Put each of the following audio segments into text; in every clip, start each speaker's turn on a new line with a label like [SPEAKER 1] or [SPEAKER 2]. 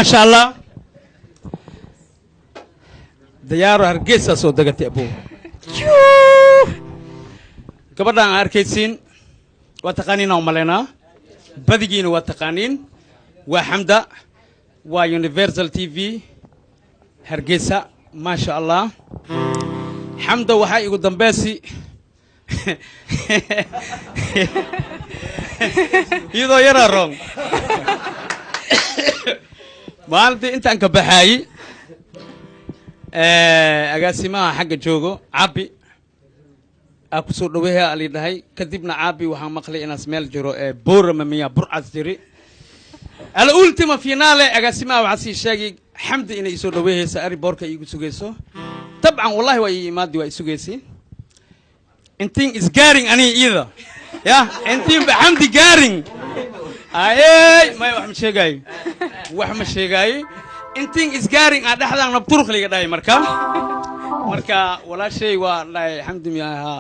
[SPEAKER 1] ما شاء الله ديار هرقيسة سو دقتي أبو قبل أن أركيسين وتقانين ومالنا بديجين وتقانين وحمدة ويونيفرسال تي في هرقيسة ما شاء الله حمدة وحي قدام باسي يدو يرى رون مالتي انت انك بحاي agaasimaha xagga joogo caabi aa ku soo dhaweeyaa ali dhahay kadibna caabi waxaan maqlay inaas meel jiro boorama miya burcas jiri ala ultima finale agaasimaha waxa si sheegay xamdi inay soo dhaweeyaysa ari boorka igu sugayso tabcan wallahi way imaadi way sugaysi intiin is gaaring ani ida ya intiin ba xamdi gaaring ay may wax ma sheegay intiin is gaaring aan dhaxdaan nabtur khaliga dhahay marka wala shay waa dhahay xamdi miyaha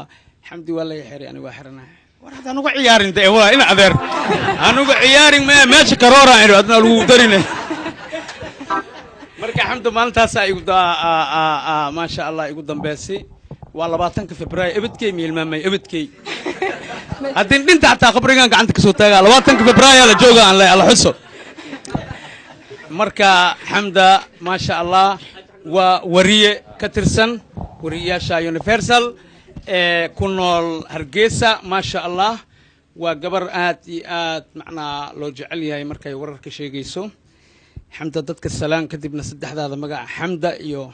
[SPEAKER 1] xamdi wala xiri ani waa xiranahay war hada anagu ciyaarin day waa in adeer anagu ciyaarin meesha karoora inu adna lagu darinay marka xamdi maalintaas ay igu ma sha Allah igu dambeysay waa 20 Febraayo ibadkay miilmaamay ibadkay hadin dhinta xataa qabrigan gacanta ka soo taaga 20 Febraayo la jooga aan la xuso marka xamda ma sha Allah waa wariye ka tirsan wariyaasha universal ku nool Hargeysa ma sha Allah waa gabar aad iyo aad macnaa loo jecel yahay markay wararka sheegayso xamda dadka salaan kadibna saddexdaada magac xamda iyo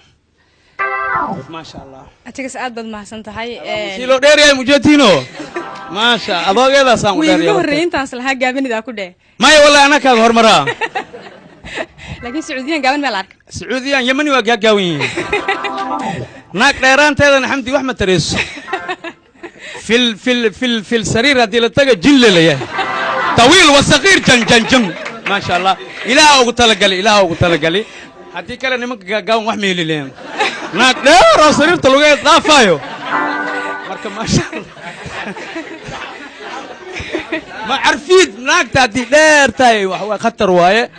[SPEAKER 1] ما شاء الله
[SPEAKER 2] أتيك سعد بعد ما حسنت هاي
[SPEAKER 1] كيلو دير يا مجتينو ما شاء الله هذا سام دير
[SPEAKER 2] ويقول الرين تانسل هاي جابني ذا كده
[SPEAKER 1] ما والله أنا كذا هرمرة
[SPEAKER 2] لكن سعوديين جابن ملارك
[SPEAKER 1] سعوديين يمني وجا جاوين ناك ديران تهذا حمدي وأحمد تريس في السرير هذه لتجا جل ليه طويل وصغير جن ما شاء الله إله قلت لي هذه كلا نمك جاون وحمي لين ناك دير وصرير تلوجي لا فايو مركب ما شاء الله ما عرفيت ناك تادي دير تاي وهو خطر وايه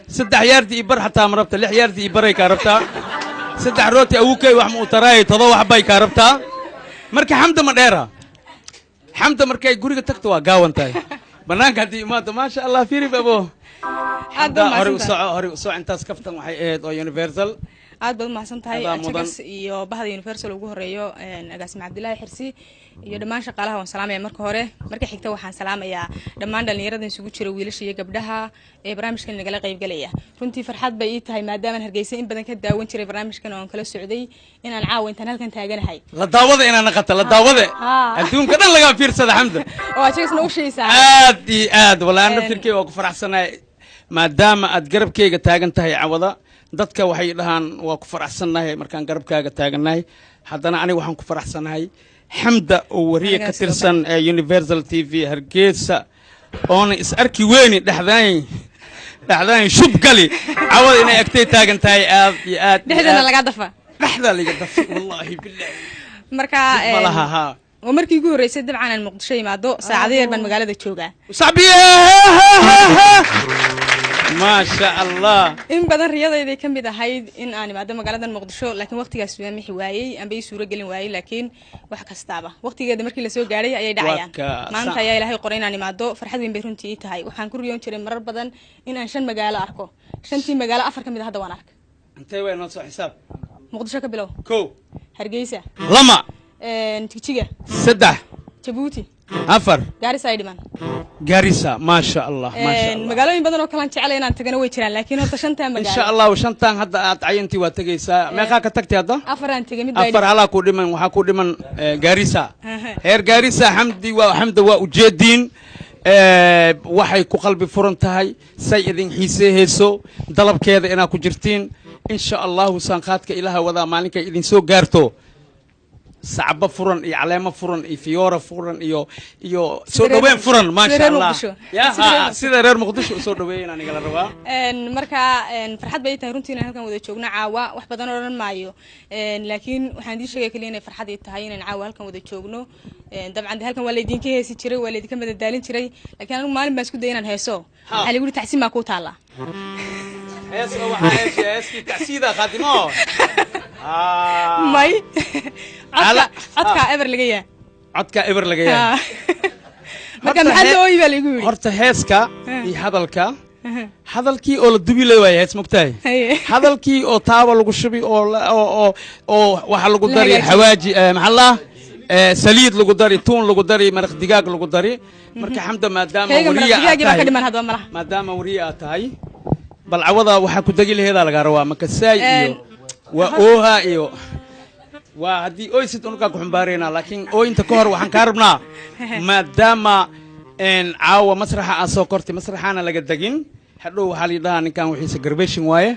[SPEAKER 1] 6 ياردي إبر حتى مربته 6 ياردي إبر كاربتا 6 روتي أوكي وحمو تراي تضوح باي كاربتا مركب حمد مديرة حمد مركب جوري تكتوا جاون تاي بناك هدي ما شاء الله فيري بابو هذا هري وصع أنت سكفتم وحي أو يونيفرسال
[SPEAKER 2] aad baad mahadsan tahay ajagas iyo bahda universal ugu horeeyo agaasima Cabdullaahi Xirsi iyo dhamaan shaqaalaha waan salaamayaa marka xigta waxaan salaamayaa dhamaan dhalinyarada isugu jira wiilasha iyo gabdhaha ee barnaamijkan nagala qayb galaya runtii farxad bay ii tahay maadaama Hargeysa in badan ka daawan jiray barnaamijkan oo kala socday inaan caawa intaan halkan taaganahay
[SPEAKER 1] la daawada inaan naqata la daawada adduunka dhan laga fiirsada xamda
[SPEAKER 2] oo ajagasna u sheeysaa
[SPEAKER 1] aad walaal naftirkay oo ku faraxsanahay maadaama aad garabkayga taagan tahay cawada dadka waxay dhahaan waa ku faraxsanahay markaan garabkaaga taaganahay haddana aniga waxaan ku faraxsanahay xamda oo wariye ka tirsan universal tv Hargeysa oona is arki weyni dhaxdaan shub gali cawada inay agtay taagan tahay aad iyo aad
[SPEAKER 2] dhaxdana laga dafa
[SPEAKER 1] wallahi billahi
[SPEAKER 2] marka
[SPEAKER 1] malaha
[SPEAKER 2] ومركي يقول رئيس الدفاع عن المقدشة ما دو ساعدين من مقالة الشوقة
[SPEAKER 1] صعبية ما شاء الله
[SPEAKER 2] إن بدن رياضة إذا كان بده هيد إن أنا ما دام مقالة المقدشة لكن وقت جالس مي حواي أم بي سورة قلنا واي لكن واحد كستابة وقت جد مركي لسوق جاري أي دعيان ما أنت يا إلهي قرينا أنا ما دو فرحت بين بيرون تي تهاي وحنكر يوم ترى مرة بدن إن أنشان مقالة أركو شنتي مقالة أفر كم بده هذا وانك
[SPEAKER 1] أنت وين نص حساب
[SPEAKER 2] مقدشة كبلو
[SPEAKER 1] كو
[SPEAKER 2] هرجيسة
[SPEAKER 1] لما
[SPEAKER 2] تيجي
[SPEAKER 1] سدح
[SPEAKER 2] جبوتي
[SPEAKER 1] أفر
[SPEAKER 2] غاريسا
[SPEAKER 1] ما شاء الله ما شاء الله
[SPEAKER 2] مقالين بدن وكلام تعالى أنا تجنا ويشران لكن هو تشنتها مقال
[SPEAKER 1] إن شاء الله وشنتان هذا عينتي وتجيسا ما كاك تكتي هذا
[SPEAKER 2] أفران تجي
[SPEAKER 1] أفر على كل من وحكول من غاريسا هير غاريسا حمدي وحمد وجدين waxay ku qalbi furan tahay say idin xiiseeyso dalabkeeda inaa ku jirtiin insha Allah san qaadka ilaaha wada maalinka idin soo gaarto sacba furan iyo caleema furan iyo fiyoora furan iyo soo dhaweyn furan ma sha Allah ya sida reer Muqdisho soo dhaweeyeen aniga la rabaa
[SPEAKER 2] marka farxad bay tahay runtii inaan halkan wada joogno caawa wax badan oran maayo laakiin waxaan idin sheegay kaliya inay farxad ay tahay inaan caawa halkan wada joogno dabcan halkan waa la idin ka heesi jiray waa la idin ka madadaalin jiray laakiin anigu maalin baan isku dayay inaan heeso waxa lagu yiri tacsiin ma ku taala
[SPEAKER 1] hees heeskii tacsiida khaatimo
[SPEAKER 2] may codka ever laga yaa
[SPEAKER 1] codka ever laga yaa
[SPEAKER 2] marka maxaa loo ooyi baa lagu yiri
[SPEAKER 1] horta heeska iyo hadalkii oo la dubi leeyahay hees mugtahay hadalkii oo taaba lagu shubi oo waxa lagu dari xawaaji maxalla saliid lagu dari tuun lagu dari maraq digaag lagu dari marka xamda maadaama wariya tahay bal cawada waxa ku dagi laheeda laga rabaa marka saay iyo waa ooha iyo waa hadii oysid unuka ku xumbaareyna laakiin ooyinta ka hor waxaan ka rabnaa maadaama caawa masraxa aan soo kortay masraxaana laga dagin hadhow waxaa la yidhahaa ninkan wixiisa garbeshin waaye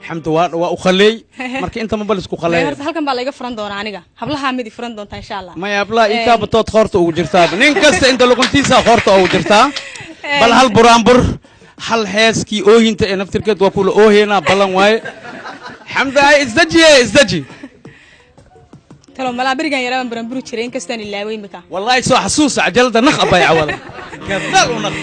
[SPEAKER 1] xamda waa u khaleey marka inta mabal isku khaleey
[SPEAKER 2] horta halkan baa laga furan doonaa aniga hablaha mid furan doonta insha Allah
[SPEAKER 1] ma hablaha inta batood qoorta ugu jirtaa nin kasta inta luquntiisa qoorta ugu jirtaa bal hal buraanbur hal heeskii oohinta ee naftirkeed waa kula ooheena balan waaye xamda isdaji
[SPEAKER 2] talo mala barigan yaraan buraanbur jiray in kastaan ilaaway maka
[SPEAKER 1] wallahi soo xasuus ajalda naq abay awal kadal u naq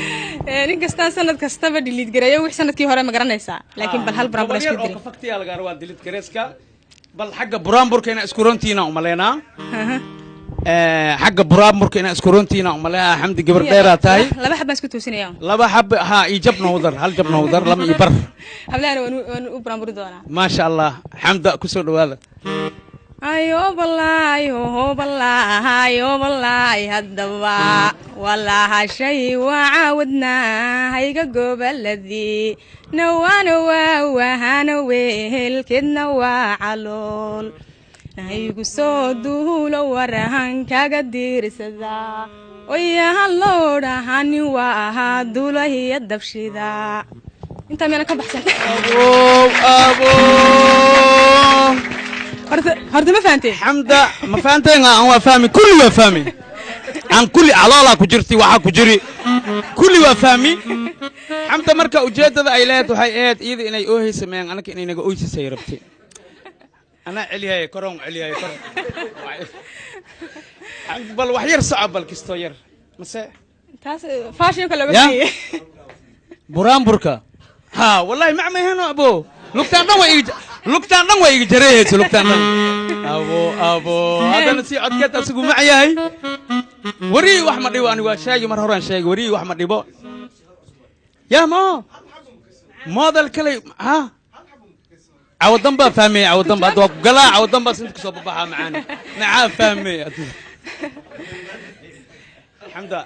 [SPEAKER 2] in kastaan sanad kastaba delete gareeyo wix sanadkii hore ma garanaysaa laakiin bal hal buraanbur isku diray
[SPEAKER 1] faktiya laga rabaa delete gareeska bal xagga buraanburka ina isku runtiina u maleena xagga buraanburka ina isku runtiina u maleena xamdi gabar dheera tahay
[SPEAKER 2] laba xab isku toosinayaan
[SPEAKER 1] laba xab ha ijabna wadar hal jabna wadar lama ibar
[SPEAKER 2] hablaana waan u buraanbur doonaa
[SPEAKER 1] ma sha Allah xamda ku soo dhawaada
[SPEAKER 2] ayo balay haddaba walaha shay waawadna hayga gobaladii nawana wahana wehelkedna waa calool haygu soo duulo warahan kaga diirsada oyahan loo dhahani waa ahaa dulahiya dabshida inta meena ka baxsan horta ma fahanteen
[SPEAKER 1] xamda ma fahanteen aan waa fahmi kulli waa fahmi aan kulli calola ku jirti waxa ku jiri kulli waa fahmi xamda marka ujeedada ay leedahay waxay iyada inay oohaysameen anaka inay naga ooysisay rabtay ana celiyahay koron celiyahay koron bal wax yar socod bal kisto yar mase
[SPEAKER 2] taas fashion kala wadiye
[SPEAKER 1] buraanburka ha wallahi ma mahano abo lugtaan dhan way iga jareeyay lugtaan dhan abo hadana si codkeed asigu ma yahay wari wax ma dhibo aniga sheegi mar horaan sheegi wari wax ma dhibo ya model kale ha عودن با فهمي عودن با دوا قلا عودن با سنتك سو بباها معانا معاه فهمي حمدا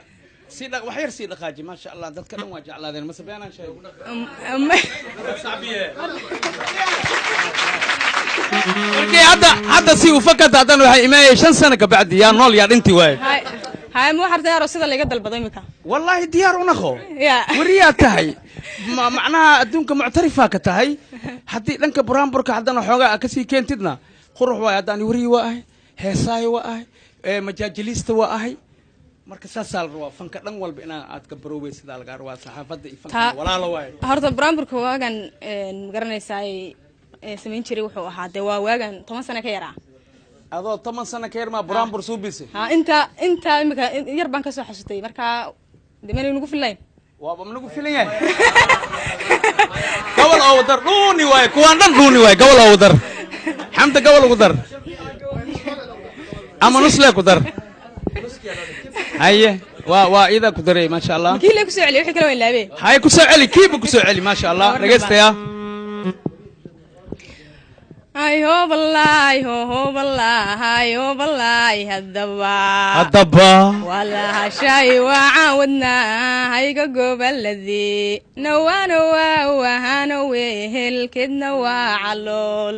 [SPEAKER 1] سيدك وحير سيدك خاجي ما شاء الله دلك دم واجع الله ما سبينا شيء صعبيه markii hadda si u fakad hadan waxay imaayay 5 sano ka bacdi yaa nool yaa dhinti waay
[SPEAKER 2] هاي مو حرت يا رصيد اللي قدل بدوي مكان
[SPEAKER 1] والله ديار ونخو وريا تهي معناها أدونك معترفة كتهي حتى لأنك برامبرك عدنا حاجة كسي كنتدنا خروح واي عداني وري واي هساي واي مجاجليست واي مركز سال روا فنك لنقول بينا أتكبروا بس ذا الجاروا صحافة فنك ولا لا واي
[SPEAKER 2] هرت برامبرك واجن مقرن ساي سمين شري وحوا هذا واجن 8 سنة كيرا
[SPEAKER 1] adoo 10 sano ka yar ma buraanbur soo bisay
[SPEAKER 2] ha inta imika yar baan ka soo xasutay marka dimaan nagu filayn
[SPEAKER 1] waaba nagu filan yahay gobol oo wadar dhuuni waay kuwaan dhan dhuuni waay gobol oo wadar xamda gobol ugu dar ama nusle ku dar haye waa ida ku daray ma sha Allah
[SPEAKER 2] kiile ku soo celi wixii kale way laabay
[SPEAKER 1] hay ku soo celi kiiba ku soo celi ma sha Allah dhageystaya
[SPEAKER 2] ayo wallahi
[SPEAKER 1] hadaba
[SPEAKER 2] wala shay waawadna hayga gobaladii nawana wahana wehelkedna waa calool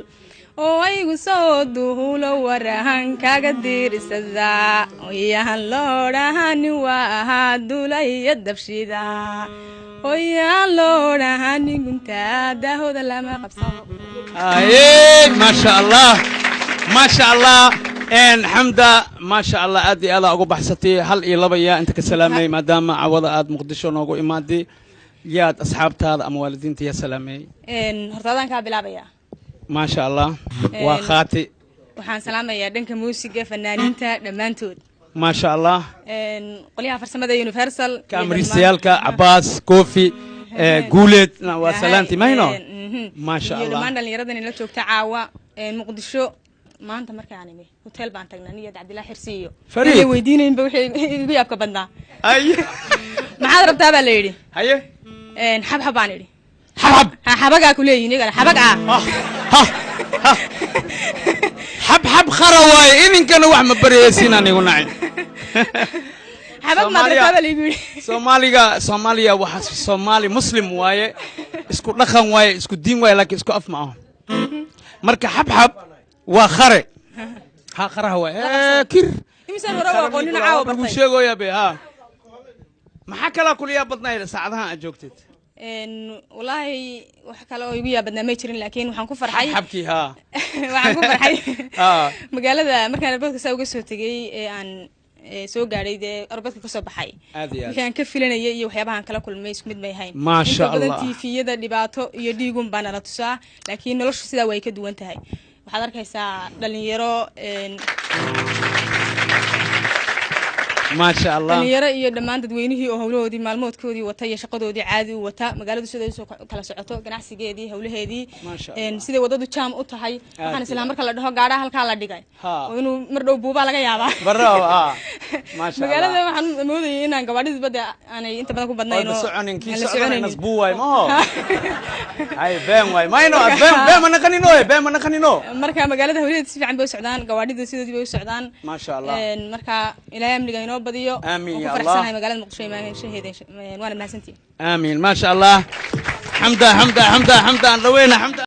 [SPEAKER 2] oo aygu soo duulo warahan kaga diirsada oyahan loo dhahani waa dulaya dabshida oyahan loo dhahani guntaada hooda lama qabsado
[SPEAKER 1] ما شاء الله ما شاء الله ان حمدا ما شاء الله ادي ادا ugu baxsatay hal iyo laba yaa inta ka salaamay maadaama awada aad muqdisho noogu imaadii yaad asxaabtaada ama waalidiinta ya salaamay
[SPEAKER 2] hortaadan ka bilaabaya
[SPEAKER 1] ما شاء الله waa khaati
[SPEAKER 2] waxaan salaamayaa dhanka muusiga fanaaniinta dhamaantood
[SPEAKER 1] ما شاء الله
[SPEAKER 2] qoliyaha farsamada universal
[SPEAKER 1] kaamrisiyalka Abbas Kofi guuleed waa salaanti mayno ma sha Allah
[SPEAKER 2] dhammaan dhalinyarada inay la joogta caawa muqdisho maanta markaan imi hotel baan tagnaa niyad Cabdillah Xirsiyo ay weydiinayeen wixii igu yaabka badnaa ay maxaad rabtaa baa la yiri haye xabxab baan yiri xabaga ku leeyihiin iyaga xabaga
[SPEAKER 1] xabxab kharawaay idinkana wax ma baraysiin anigu nacay
[SPEAKER 2] xabag ma rabtaa baa la yiri
[SPEAKER 1] Soomaaliya waxa Soomaali muslim waaye isku dhaqan waaye isku diin waaye laakiin isku af ma aha marka xabxab waa khare ha kharaha waa kir
[SPEAKER 2] imisan hore waa qonina caawa
[SPEAKER 1] bartay wuxuu sheegoyaa be ha maxaa kala kuliya badnayd saacadaha aad joogtid
[SPEAKER 2] wallahi wax kale oo igu yaabadna ma jirin laakiin waxaan ku farxay
[SPEAKER 1] xabki ha
[SPEAKER 2] waxaan ku farxay magaalada markaan arbadka saa uga soo tagay ee aan soo gaaray arbadka ka soo baxay waxaan ka filanayay iyo waxyaabahan kala kulmay isku mid ma yahayn
[SPEAKER 1] ma sha Allah
[SPEAKER 2] TV-yada dhibaato iyo dhiigun baan la tusaa laakiin noloshu sida way ka duwan tahay waxaad arkaysaa dhalinyaro
[SPEAKER 1] ما شاء الله
[SPEAKER 2] dhalinyaro iyo dhammaan dadweynihii oo hawlahoodii maalmoodkoodii wata iyo shaqadoodii caadi u wata magaaladu siday soo kala socoto ganacsigeedii hawlaheedii siday wadadu jaam u tahay waxaan isla marka la dhaho gaadha halka la dhigay oo inuu mar dhow buuba laga yaabaa
[SPEAKER 1] barraw ma sha Allah
[SPEAKER 2] magaalada waxaan moodayay inaan gawaadhida bada aanay inta badan ku badnayno
[SPEAKER 1] soconinki soconin buuway ma ho ay been way mayno been ma naqanino
[SPEAKER 2] marka magaalada hawlaheedii si fiican bay u socdaan gawaadhida sidoodii bay u socdaan
[SPEAKER 1] ma sha Allah
[SPEAKER 2] marka ilaahay amniga inoo badiyo
[SPEAKER 1] آمين يا الله
[SPEAKER 2] magaalada muqdisho ma shaheeday waana mahadsantii
[SPEAKER 1] آمين ما شاء الله حمدا حمدا حمدا حمدا روينا حمدا